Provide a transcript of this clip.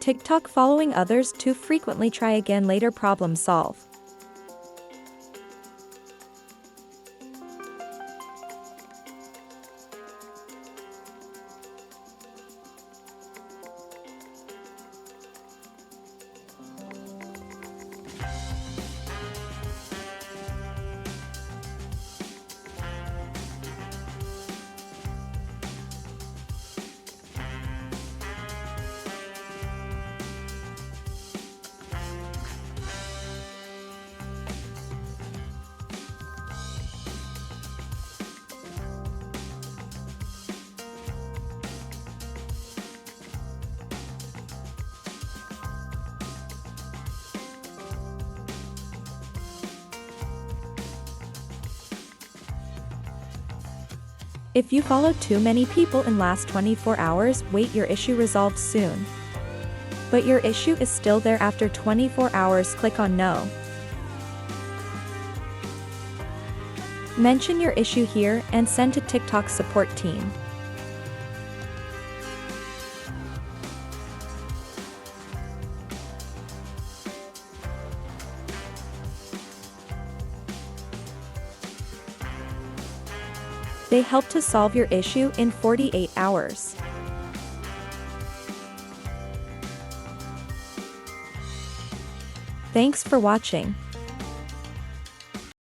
TikTok following others too frequently, try again later, problem solve. If you follow too many people in last 24 hours, wait, your issue resolved soon. But your issue is still there after 24 hours, click on No. Mention your issue here and send to TikTok support team. They help to solve your issue in 48 hours. Thanks for watching.